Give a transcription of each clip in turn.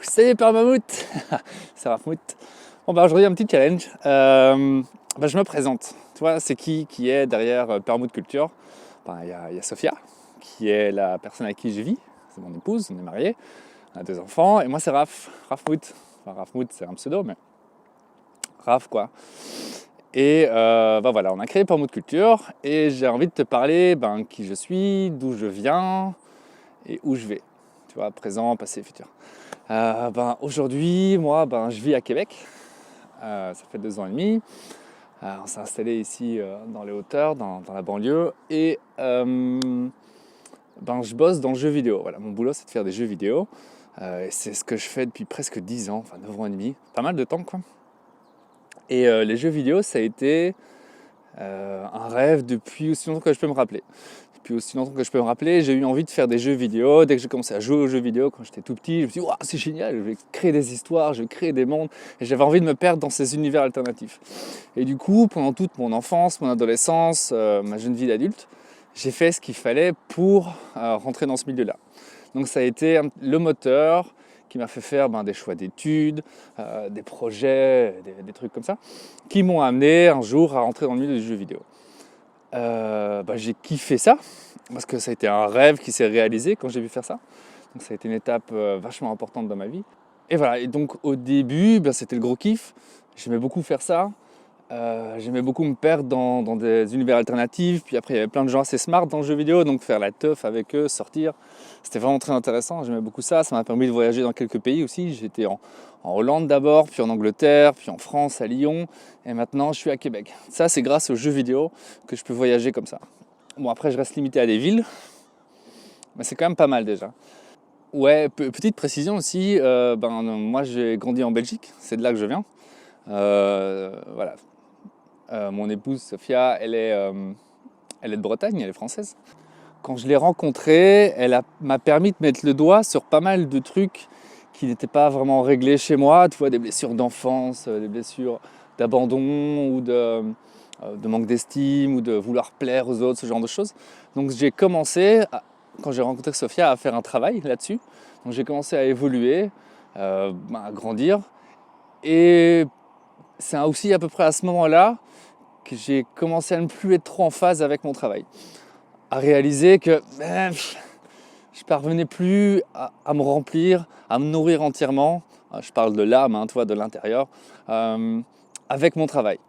Salut Père Mammouth. C'est Rafmout. Bon bah aujourd'hui un petit challenge. Je me présente. Tu vois, c'est qui est derrière Père Mammouth Culture. Il y a Sophia, qui est la personne avec qui je vis. C'est mon épouse, on est mariés, on a 2 enfants. Et moi c'est Rafmout. Enfin Rafmout c'est un pseudo, mais Raf quoi. Et voilà, on a créé Père Mammouth Culture. Et j'ai envie de te parler qui je suis, d'où je viens et où je vais. Tu vois, présent, passé, futur. Aujourd'hui, moi, je vis à Québec. Ça fait 2 ans et demi. On s'est installé ici dans les hauteurs, dans la banlieue. Et je bosse dans le jeu vidéo. Voilà, mon boulot, c'est de faire des jeux vidéo. Et c'est ce que je fais depuis presque 10 ans, enfin 9 ans et demi. Pas mal de temps, quoi. Et les jeux vidéo, ça a été un rêve depuis aussi longtemps que je peux me rappeler. Depuis aussi longtemps que je peux me rappeler, j'ai eu envie de faire des jeux vidéo. Dès que j'ai commencé à jouer aux jeux vidéo quand j'étais tout petit, je me suis dit waouh, c'est génial, je vais créer des histoires, je vais créer des mondes. Et j'avais envie de me perdre dans ces univers alternatifs. Et du coup, pendant toute mon enfance, mon adolescence, ma jeune vie d'adulte, j'ai fait ce qu'il fallait pour rentrer dans ce milieu-là. Donc ça a été le moteur qui m'a fait faire des choix d'études, des projets, des trucs comme ça, qui m'ont amené un jour à rentrer dans le milieu du jeu vidéo. J'ai kiffé ça, parce que ça a été un rêve qui s'est réalisé quand j'ai pu faire ça. Donc ça a été une étape vachement importante dans ma vie. Et voilà, et donc au début, c'était le gros kiff. J'aimais beaucoup faire ça. J'aimais beaucoup me perdre dans des univers alternatifs. Puis après, il y avait plein de gens assez smart dans le jeu vidéo, donc faire la teuf avec eux, sortir. C'était vraiment très intéressant, j'aimais beaucoup ça. Ça m'a permis de voyager dans quelques pays aussi. J'étais en Hollande d'abord, puis en Angleterre, puis en France, à Lyon. Et maintenant, je suis à Québec. Ça, c'est grâce aux jeux vidéo que je peux voyager comme ça. Bon, après, je reste limité à des villes, mais c'est quand même pas mal déjà. Ouais, petite précision aussi, moi j'ai grandi en Belgique, c'est de là que je viens. Voilà. Mon épouse Sophia, elle est de Bretagne, elle est française. Quand je l'ai rencontrée, m'a permis de mettre le doigt sur pas mal de trucs qui n'étaient pas vraiment réglés chez moi. Tu vois, des blessures d'enfance, des blessures d'abandon ou de manque d'estime ou de vouloir plaire aux autres, ce genre de choses. Donc j'ai commencé, quand j'ai rencontré Sophia, à faire un travail là-dessus. Donc j'ai commencé à évoluer, à grandir. Et c'est aussi à peu près à ce moment-là que j'ai commencé à ne plus être trop en phase avec mon travail. À réaliser que je parvenais plus à me remplir, à me nourrir entièrement. Je parle de l'âme, de l'intérieur, avec mon travail.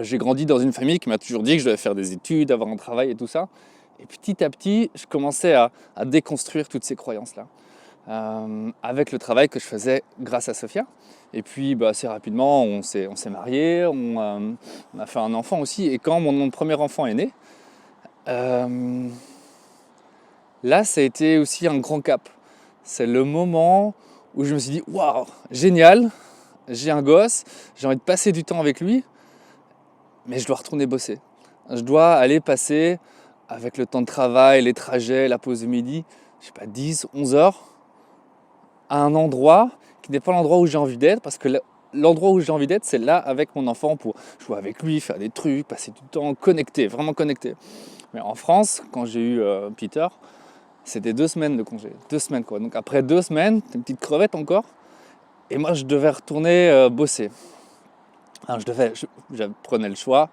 J'ai grandi dans une famille qui m'a toujours dit que je devais faire des études, avoir un travail et tout ça. Et petit à petit, je commençais à déconstruire toutes ces croyances-là. Avec le travail que je faisais grâce à Sophia. Et puis assez rapidement, on s'est mariés, on a fait un enfant aussi. Et quand mon premier enfant est né, là, ça a été aussi un grand cap. C'est le moment où je me suis dit waouh, génial, j'ai un gosse, j'ai envie de passer du temps avec lui, mais je dois retourner bosser. Je dois aller passer, avec le temps de travail, les trajets, la pause de midi, 10, 11 heures, à un endroit qui n'est pas l'endroit où j'ai envie d'être, parce que l'endroit où j'ai envie d'être, c'est là avec mon enfant pour jouer avec lui, faire des trucs, passer du temps connecté, vraiment connecté. Mais en France, quand j'ai eu Peter, c'était 2 semaines de congé, 2 semaines quoi. Donc après 2 semaines, une petite crevette encore, et moi je devais retourner bosser. Alors je prenais le choix,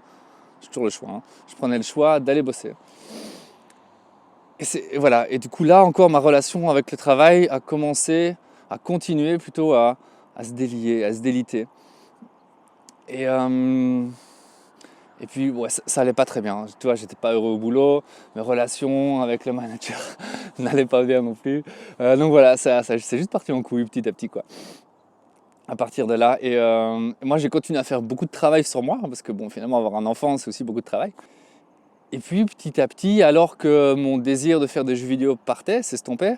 j'ai toujours le choix, je prenais le choix d'aller bosser. Et voilà, et du coup là encore ma relation avec le travail a commencé à continuer plutôt à se délier, à se déliter. Et puis ouais, ça allait pas très bien. Tu vois, j'étais pas heureux au boulot, mes relations avec le manager n'allaient pas bien non plus. Donc voilà, ça c'est juste parti en couille petit à petit quoi. À partir de là, et moi j'ai continué à faire beaucoup de travail sur moi, parce que finalement avoir un enfant c'est aussi beaucoup de travail. Et puis petit à petit, alors que mon désir de faire des jeux vidéo partait, s'estompait,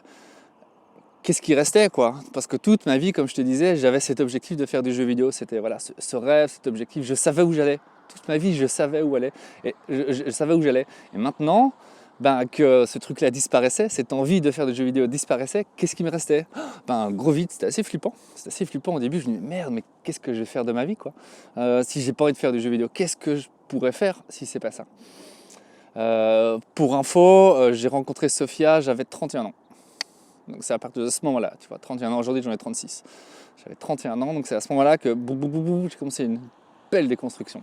qu'est-ce qui restait quoi? Parce que toute ma vie, comme je te disais, j'avais cet objectif de faire des jeux vidéo. C'était voilà, ce rêve, cet objectif, je savais où j'allais. Toute ma vie, je savais où aller. Et je savais où j'allais. Et maintenant, que ce truc-là disparaissait, cette envie de faire des jeux vidéo disparaissait, qu'est-ce qui me restait? Gros vide, c'était assez flippant. C'était assez flippant au début, je me disais merde, mais qu'est-ce que je vais faire de ma vie quoi? Si j'ai pas envie de faire des jeux vidéo, qu'est-ce que je pourrais faire si c'est pas ça? Pour info, j'ai rencontré Sophia, j'avais 31 ans. Donc c'est à partir de ce moment-là, tu vois, 31 ans, aujourd'hui j'en ai 36. J'avais 31 ans, donc c'est à ce moment-là que j'ai commencé une belle déconstruction.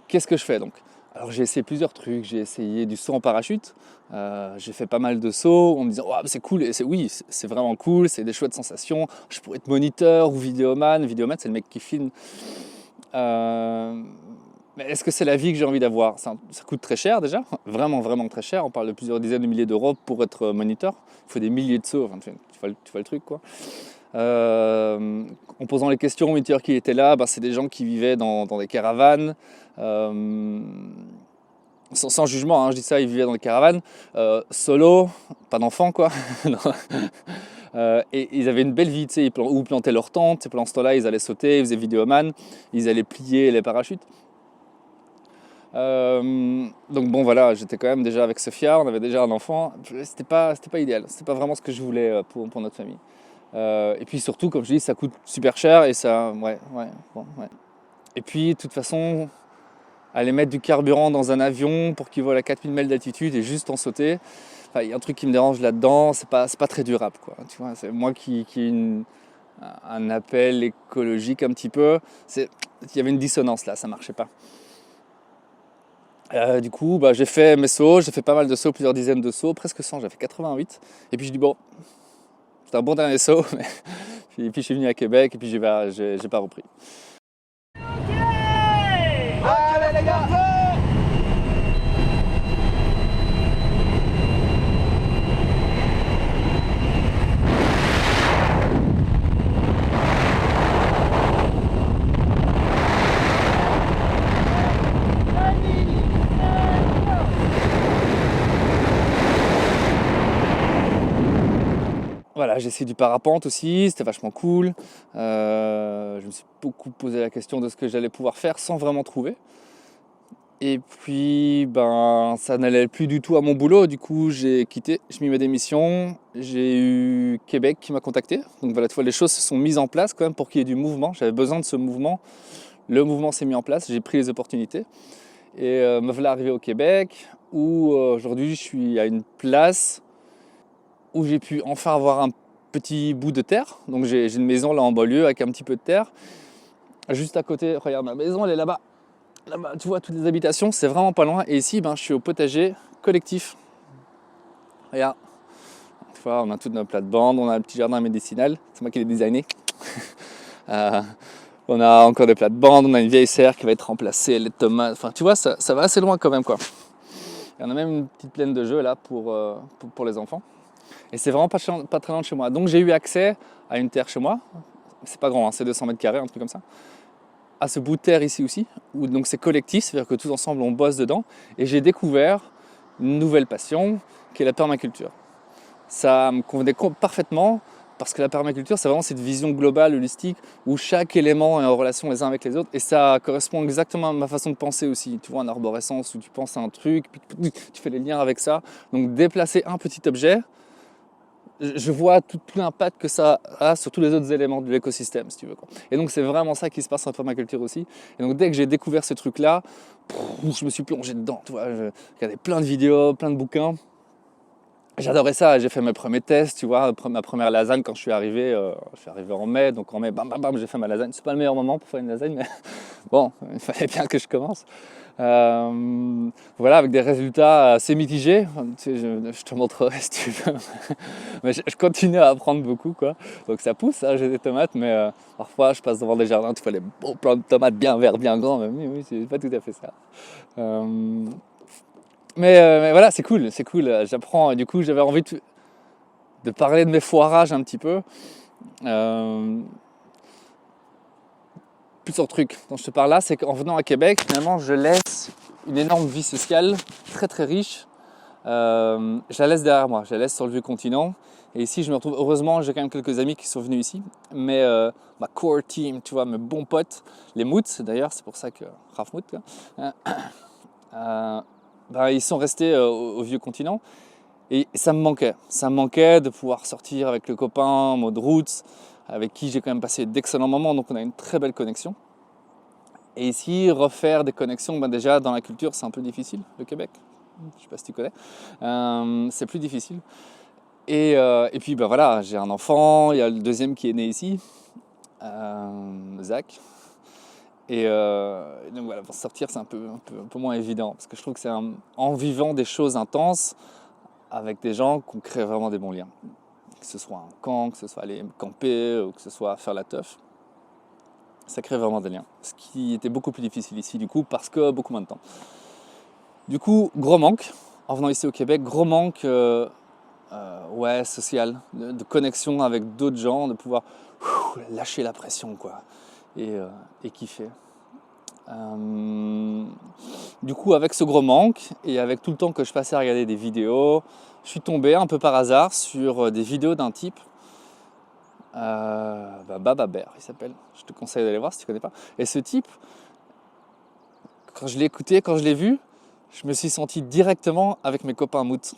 Qu'est-ce que je fais donc? Alors j'ai essayé plusieurs trucs, j'ai essayé du saut en parachute, j'ai fait pas mal de sauts en me disant oh, c'est cool, et oui c'est vraiment cool, c'est des chouettes sensations, je pourrais être moniteur ou vidéoman, c'est le mec qui filme. Mais est-ce que c'est la vie que j'ai envie d'avoir? Ça coûte très cher déjà, vraiment vraiment très cher, on parle de plusieurs dizaines de milliers d'euros pour être moniteur, il faut des milliers de sauts, enfin, tu vois le truc quoi. En posant les questions aux moniteurs qui étaient là, c'est des gens qui vivaient dans des caravanes, sans jugement, hein, je dis ça, ils vivaient dans des caravanes, solo, pas d'enfants quoi. Et ils avaient une belle vie, tu sais, ils plantaient leur tente, et pendant ce temps-là ils allaient sauter, ils faisaient vidéoman, ils allaient plier les parachutes. Donc bon voilà, j'étais quand même déjà avec Sophia, on avait déjà un enfant, c'était pas idéal, c'était pas vraiment ce que je voulais pour notre famille. Et puis surtout, comme je dis, ça coûte super cher et ça, ouais. Et puis de toute façon, aller mettre du carburant dans un avion pour qu'il vole à 4000 mètres d'altitude et juste en sauter, il y a un truc qui me dérange là-dedans, c'est pas très durable quoi. Tu vois, c'est moi qui ai un appel écologique un petit peu, il y avait une dissonance là, ça marchait pas. Du coup, j'ai fait mes sauts, j'ai fait pas mal de sauts, plusieurs dizaines de sauts, presque 100, j'ai fait 88. Et puis je dis bon, c'était un bon dernier saut, et puis je suis venu à Québec et puis j'ai pas repris. Allez les gars! Voilà, j'ai essayé du parapente aussi, c'était vachement cool. Je me suis beaucoup posé la question de ce que j'allais pouvoir faire sans vraiment trouver. Et puis, ça n'allait plus du tout à mon boulot. Du coup, j'ai quitté, j'ai mis ma démission. J'ai eu Québec qui m'a contacté. Donc voilà, tu vois, les choses se sont mises en place quand même pour qu'il y ait du mouvement. J'avais besoin de ce mouvement. Le mouvement s'est mis en place, j'ai pris les opportunités. Et me voilà arrivé au Québec, où aujourd'hui, je suis à une place où j'ai pu enfin avoir un petit bout de terre. Donc j'ai une maison là en banlieue avec un petit peu de terre. Juste à côté, regarde, ma maison, elle est là-bas. Là-bas, tu vois, toutes les habitations, c'est vraiment pas loin. Et ici, je suis au potager collectif. Regarde, tu vois, on a toute notre plate-bande, on a un petit jardin médicinal. C'est moi qui l'ai designé. On a encore des plates-bandes, on a une vieille serre qui va être remplacée, les tomates. Enfin, tu vois, ça va assez loin quand même, quoi. Et on a même une petite plaine de jeux là pour les enfants. Et c'est vraiment pas très loin de chez moi. Donc j'ai eu accès à une terre chez moi. C'est pas grand, hein, c'est 200 mètres carrés, un truc comme ça. À ce bout de terre ici aussi, où donc c'est collectif, c'est-à-dire que tous ensemble on bosse dedans. Et j'ai découvert une nouvelle passion qui est la permaculture. Ça me convenait parfaitement parce que la permaculture, c'est vraiment cette vision globale, holistique, où chaque élément est en relation les uns avec les autres. Et ça correspond exactement à ma façon de penser aussi. Tu vois, en arborescence, où tu penses à un truc, puis tu fais les liens avec ça. Donc déplacer un petit objet, je vois tout l'impact que ça a sur tous les autres éléments de l'écosystème, si tu veux, quoi. Et donc c'est vraiment ça qui se passe en permaculture aussi. Et donc dès que j'ai découvert ce truc-là, je me suis plongé dedans. Tu vois, je regardais plein de vidéos, plein de bouquins. J'adorais ça, j'ai fait mes premiers tests, tu vois, ma première lasagne quand je suis arrivé en mai, donc en mai, bam, j'ai fait ma lasagne. C'est pas le meilleur moment pour faire une lasagne, mais bon, il fallait bien que je commence. Voilà, avec des résultats assez mitigés, tu sais, je te montrerai si tu veux. Mais je continue à apprendre beaucoup, quoi. Donc ça pousse, hein, j'ai des tomates, mais parfois je passe devant des jardins, tu vois les beaux plants de tomates bien verts, bien grands, mais oui, c'est pas tout à fait ça. Mais voilà, c'est cool, j'apprends. Du coup, j'avais envie de parler de mes foirages un petit peu. Plusieurs trucs dont je te parle là, c'est qu'en venant à Québec, finalement, je laisse une énorme vie sociale, très très riche. Je la laisse derrière moi, je la laisse sur le vieux continent. Et ici, je me retrouve, heureusement, j'ai quand même quelques amis qui sont venus ici. Mais ma core team, tu vois, mes bons potes, les Moots d'ailleurs, c'est pour ça que Raph Moot, ils sont restés au vieux continent et ça me manquait de pouvoir sortir avec le copain en mode roots avec qui j'ai quand même passé d'excellents moments, donc on a une très belle connexion. Et ici, refaire des connexions, déjà dans la culture c'est un peu difficile, le Québec, je ne sais pas si tu connais. C'est plus difficile. Et puis ben voilà, j'ai un enfant, il y a le deuxième qui est né ici, Zach. Et donc voilà, pour sortir, c'est un peu moins évident, parce que je trouve que c'est en vivant des choses intenses avec des gens qu'on crée vraiment des bons liens. Que ce soit un camp, que ce soit aller camper, ou que ce soit faire la teuf, ça crée vraiment des liens. Ce qui était beaucoup plus difficile ici, du coup, parce que beaucoup moins de temps. Du coup, gros manque, en venant ici au Québec, gros manque social, de connexion avec d'autres gens, de pouvoir lâcher la pression, quoi, et kiffer. Du coup, avec ce gros manque et avec tout le temps que je passais à regarder des vidéos, je suis tombé un peu par hasard sur des vidéos d'un type, Baba Bear, il s'appelle. Je te conseille d'aller voir si tu ne connais pas. Et ce type, quand je l'ai écouté, quand je l'ai vu, je me suis senti directement avec mes copains Moot.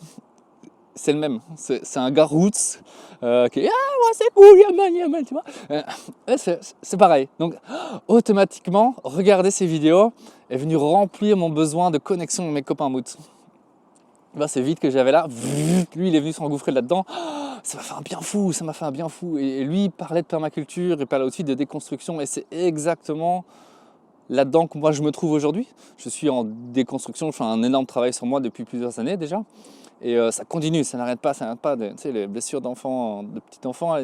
C'est le même, c'est un gars roots qui est ouais, c'est cool, yaman, tu vois. C'est pareil. Donc automatiquement, regarder ces vidéos est venu remplir mon besoin de connexion avec mes copains Moot. C'est vite que j'avais là, lui il est venu s'engouffrer là-dedans, ça m'a fait un bien fou. Et lui il parlait de permaculture, il parlait aussi de déconstruction, et c'est exactement là-dedans que moi je me trouve aujourd'hui. Je suis en déconstruction, je fais un énorme travail sur moi depuis plusieurs années déjà. Et ça continue, ça n'arrête pas, tu sais, les blessures d'enfants, de petits enfants,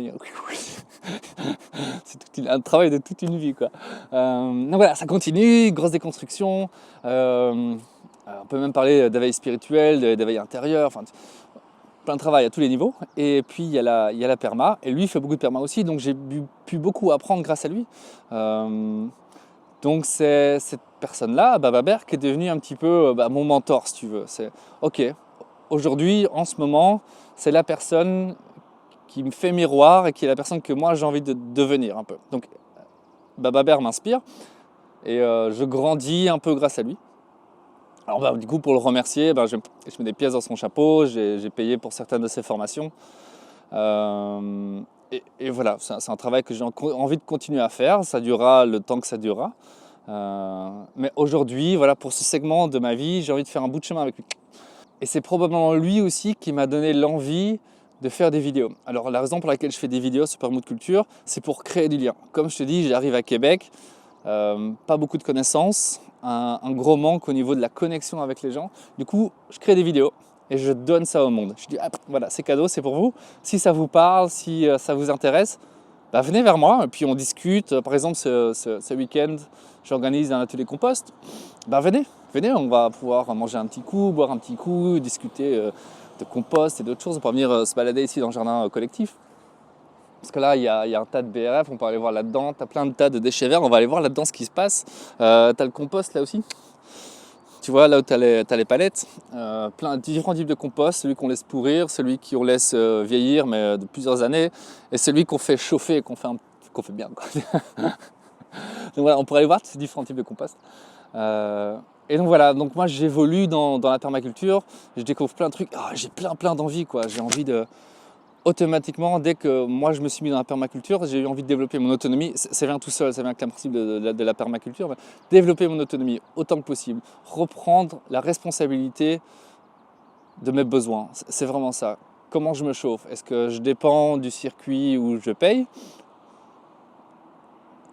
c'est un travail de toute une vie, quoi. Donc voilà, ça continue, grosse déconstruction. On peut même parler d'éveil spirituel, d'éveil intérieur, enfin plein de travail à tous les niveaux. Et puis il y a la perma, et lui il fait beaucoup de perma aussi, donc j'ai pu beaucoup apprendre grâce à lui. Donc c'est cette personne-là, Baba Bear, qui est devenue un petit peu mon mentor, si tu veux. C'est ok. Aujourd'hui, en ce moment, c'est la personne qui me fait miroir et qui est la personne que moi j'ai envie de devenir un peu. Donc Baba Bear m'inspire et je grandis un peu grâce à lui. Alors du coup, pour le remercier, je mets des pièces dans son chapeau, j'ai payé pour certaines de ses formations. Et voilà, c'est un travail que j'ai envie de continuer à faire. Ça durera le temps que ça durera. Mais aujourd'hui, voilà, pour ce segment de ma vie, j'ai envie de faire un bout de chemin avec lui. Et c'est probablement lui aussi qui m'a donné l'envie de faire des vidéos. Alors la raison pour laquelle je fais des vidéos sur Permaculture Culture, c'est pour créer du lien. Comme je te dis, j'arrive à Québec, pas beaucoup de connaissances, un gros manque au niveau de la connexion avec les gens. Du coup, je crée des vidéos et je donne ça au monde. Je dis, voilà, c'est cadeau, c'est pour vous. Si ça vous parle, si ça vous intéresse, venez vers moi et puis on discute. Par exemple, ce week-end, j'organise un atelier compost. Venez, on va pouvoir manger un petit coup, boire un petit coup, discuter de compost et d'autres choses. On peut venir se balader ici dans le jardin collectif. Parce que là, il y a un tas de BRF, on peut aller voir là-dedans. Tu as plein de tas de déchets verts, on va aller voir là-dedans ce qui se passe. Tu as le compost là aussi. Tu vois, là où tu as les palettes, plein de différents types de compost, celui qu'on laisse pourrir, celui qu'on laisse vieillir, mais de plusieurs années, et celui qu'on fait chauffer et qu'on fait bien, quoi. Donc voilà, on pourrait aller voir ces différents types de compost. Et donc voilà, donc moi j'évolue dans la permaculture, je découvre plein de trucs, j'ai plein d'envie, quoi. J'ai envie de... Automatiquement, dès que moi je me suis mis dans la permaculture, j'ai eu envie de développer mon autonomie. Ça vient tout seul, ça vient avec le principe de la permaculture. Mais développer mon autonomie autant que possible, reprendre la responsabilité de mes besoins. C'est vraiment ça. Comment je me chauffe? Est-ce que je dépends du circuit où je paye?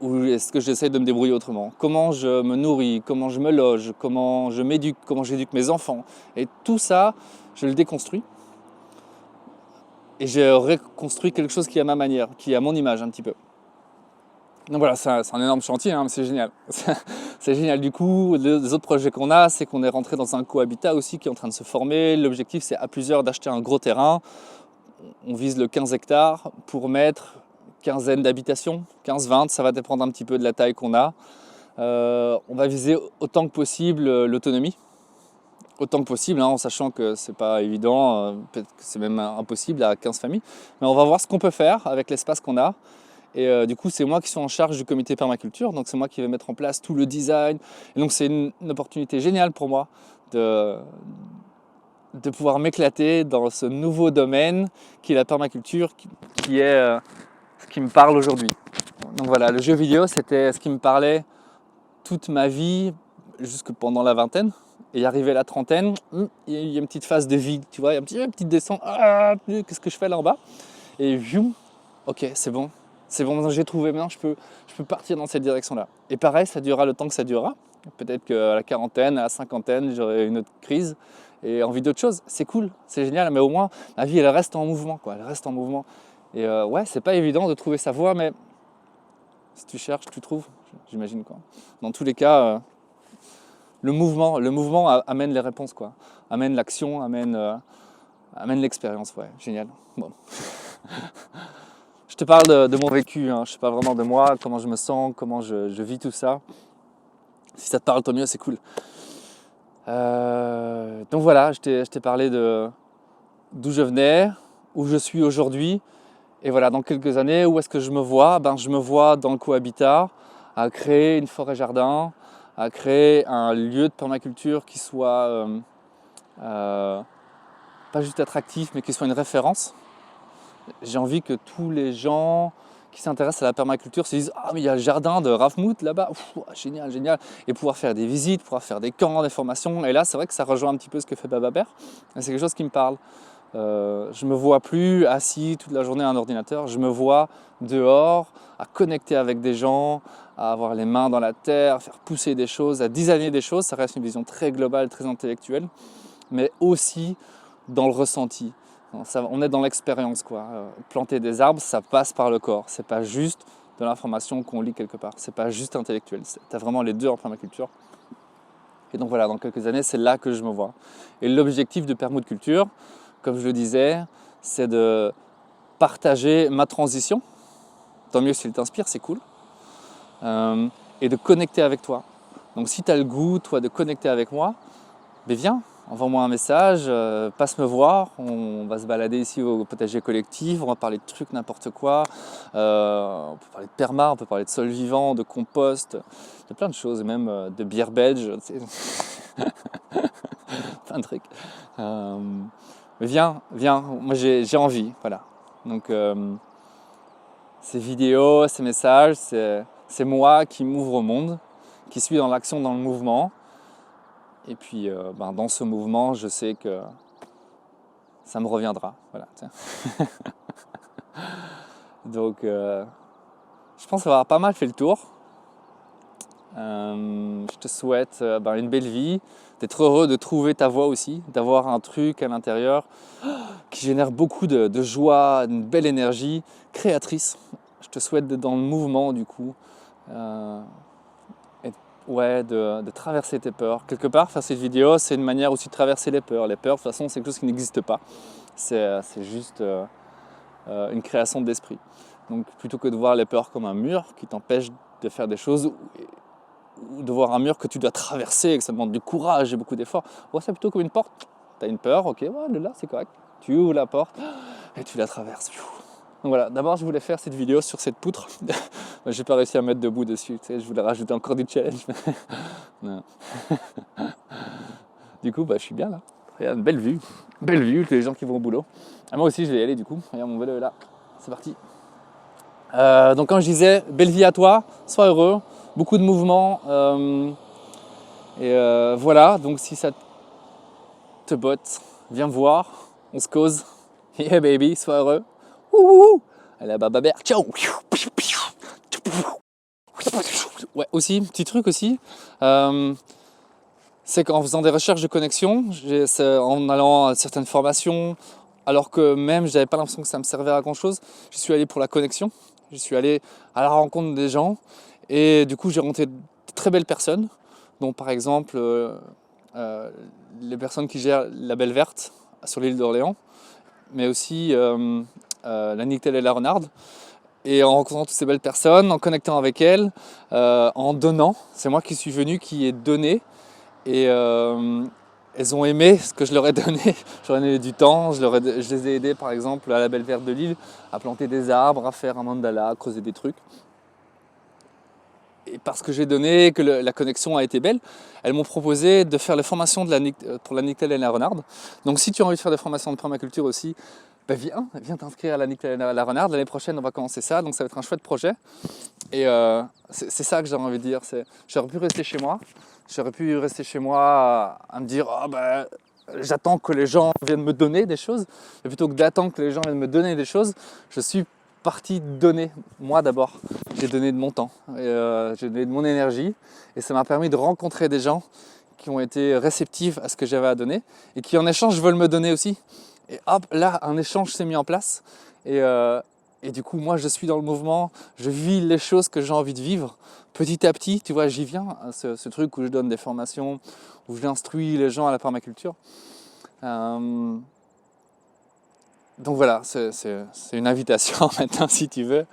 Ou est-ce que j'essaie de me débrouiller autrement? Comment je me nourris? Comment je me loge? Comment je m'éduque? Comment j'éduque mes enfants? Et tout ça, je le déconstruis. Et j'ai reconstruit quelque chose qui est à ma manière, qui est à mon image un petit peu. Donc voilà, c'est un énorme chantier, mais c'est génial. C'est génial. Du coup, les autres projets qu'on a, c'est qu'on est rentré dans un cohabitat aussi qui est en train de se former. L'objectif, c'est à plusieurs d'acheter un gros terrain. On vise le 15 hectares pour mettre quinzaine d'habitations, 15-20, ça va dépendre un petit peu de la taille qu'on a. On va viser autant que possible l'autonomie. Autant que possible, en sachant que c'est pas évident, peut-être que c'est même impossible à 15 familles. Mais on va voir ce qu'on peut faire avec l'espace qu'on a. Et du coup, c'est moi qui suis en charge du comité permaculture, donc c'est moi qui vais mettre en place tout le design. Et donc c'est une opportunité géniale pour moi de pouvoir m'éclater dans ce nouveau domaine qui est la permaculture, qui est ce qui me parle aujourd'hui. Donc voilà, le jeu vidéo, c'était ce qui me parlait toute ma vie, jusque pendant la vingtaine. Et arrivé à la trentaine, il y a une petite phase de vide, tu vois, il y a une petite descente. Ah, qu'est-ce que je fais là en bas? Et viou, ok, c'est bon, maintenant j'ai trouvé, maintenant je peux partir dans cette direction-là. Et pareil, ça durera le temps que ça durera. Peut-être qu'à la quarantaine, à la cinquantaine, j'aurai une autre crise et envie d'autre chose. C'est cool, c'est génial, mais au moins, ma vie, elle reste en mouvement, quoi. Elle reste en mouvement. Et ouais, c'est pas évident de trouver sa voie, mais si tu cherches, tu trouves, j'imagine, quoi. Dans tous les cas, le mouvement amène les réponses, quoi. Amène l'action, amène l'expérience, ouais, génial. Bon. Je te parle de mon vécu, hein. Je te parle vraiment de moi, comment je me sens, comment je vis tout ça. Si ça te parle, tant mieux, c'est cool. Donc voilà, je t'ai parlé de d'où je venais, où je suis aujourd'hui. Et voilà, dans quelques années, où est-ce que je me vois? Je me vois dans le cohabitat, à créer une forêt-jardin, à créer un lieu de permaculture qui soit pas juste attractif, mais qui soit une référence. J'ai envie que tous les gens qui s'intéressent à la permaculture se disent « Ah, mais il y a le jardin de Rafmout là-bas, génial, génial !» Et pouvoir faire des visites, pouvoir faire des camps, des formations. Et là, c'est vrai que ça rejoint un petit peu ce que fait Bababert. C'est quelque chose qui me parle. Je me vois plus assis toute la journée à un ordinateur. Je me vois dehors, à connecter avec des gens, à avoir les mains dans la terre, à faire pousser des choses, à designer des choses. Ça reste une vision très globale, très intellectuelle, mais aussi dans le ressenti. On est dans l'expérience, quoi. Planter des arbres, ça passe par le corps. C'est pas juste de l'information qu'on lit quelque part. C'est pas juste intellectuel. Tu as vraiment les deux en permaculture. Et donc voilà, dans quelques années, c'est là que je me vois. Et l'objectif de Permaculture, comme je le disais, c'est de partager ma transition. Tant mieux s'il t'inspire, c'est cool. Et de connecter avec toi. Donc si tu as le goût, toi, de connecter avec moi, viens, envoie-moi un message, passe me voir, on va se balader ici au potager collectif, on va parler de trucs, n'importe quoi. On peut parler de perma, on peut parler de sol vivant, de compost, de plein de choses, même de bière belge, tu sais. Plein de trucs. Mais viens, moi j'ai envie, voilà. Donc ces vidéos, ces messages, c'est moi qui m'ouvre au monde, qui suis dans l'action, dans le mouvement. Et puis dans ce mouvement, je sais que ça me reviendra. Voilà, donc je pense avoir pas mal fait le tour. Je te souhaite une belle vie, d'être heureux de trouver ta voie aussi, d'avoir un truc à l'intérieur qui génère beaucoup de joie, une belle énergie créatrice. Je te souhaite d'être dans le mouvement du coup. Ouais, de traverser tes peurs. Quelque part, faire cette vidéo, c'est une manière aussi de traverser les peurs. Les peurs, de toute façon, c'est quelque chose qui n'existe pas. C'est juste une création d'esprit. Donc, plutôt que de voir les peurs comme un mur qui t'empêche de faire des choses, ou de voir un mur que tu dois traverser et que ça demande du courage et beaucoup d'efforts, vois ça plutôt comme une porte. Tu as une peur, ok, ouais, de là, c'est correct. Tu ouvres la porte et tu la traverses. Donc voilà, d'abord je voulais faire cette vidéo sur cette poutre. J'ai pas réussi à mettre debout dessus, tu sais, je voulais rajouter encore du challenge. Du coup, je suis bien là. Regarde, belle vue, les gens qui vont au boulot. Ah, moi aussi je vais y aller du coup. Regarde, mon vélo est là, c'est parti. Donc comme je disais, belle vie à toi, sois heureux, beaucoup de mouvements. Voilà, donc si ça te botte, viens me voir, on se cause. Yeah baby, sois heureux. Ouh, allez, Bababert, ciao. Ouais, aussi, petit truc aussi, c'est qu'en faisant des recherches de connexion, en allant à certaines formations, alors que même je n'avais pas l'impression que ça me servait à grand chose, je suis allé pour la connexion, je suis allé à la rencontre des gens et du coup j'ai rencontré de très belles personnes, dont par exemple les personnes qui gèrent la Belle Verte sur l'île d'Orléans, mais aussi la Nictel et la Renarde. Et en rencontrant toutes ces belles personnes, en connectant avec elles, en donnant, c'est moi qui suis venu, qui ai donné. Et elles ont aimé ce que je leur ai donné. Je leur ai donné du temps, je les ai aidés par exemple à la Belle Verte de Lille à planter des arbres, à faire un mandala, à creuser des trucs. Et parce que j'ai donné, que la connexion a été belle, elles m'ont proposé de faire les formations pour la Nictel et la Renarde. Donc si tu as envie de faire des formations de permaculture aussi, viens t'inscrire à la Nick la Renarde. L'année prochaine, on va commencer ça, donc ça va être un chouette projet. Et c'est ça que j'ai envie de dire. J'aurais pu rester chez moi. J'aurais pu rester chez moi à me dire, j'attends que les gens viennent me donner des choses. Et plutôt que d'attendre que les gens viennent me donner des choses, je suis parti donner, moi d'abord. J'ai donné de mon temps, j'ai donné de mon énergie. Et ça m'a permis de rencontrer des gens qui ont été réceptifs à ce que j'avais à donner et qui en échange veulent me donner aussi. Et hop, là, un échange s'est mis en place. Et du coup, moi, je suis dans le mouvement, je vis les choses que j'ai envie de vivre. Petit à petit, tu vois, j'y viens, ce truc où je donne des formations, où j'instruis les gens à la permaculture. Donc voilà, c'est une invitation maintenant, si tu veux.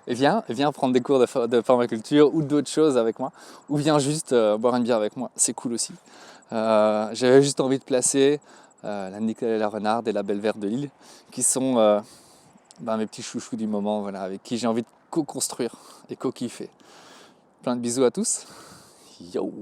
Et viens prendre des cours de permaculture ou d'autres choses avec moi. Ou viens juste boire une bière avec moi, c'est cool aussi. J'avais juste envie de placer la Nicolas et la Renarde et la Belle Verte de Lille, qui sont mes petits chouchous du moment, voilà, avec qui j'ai envie de co-construire et co-kiffer. Plein de bisous à tous. Yo!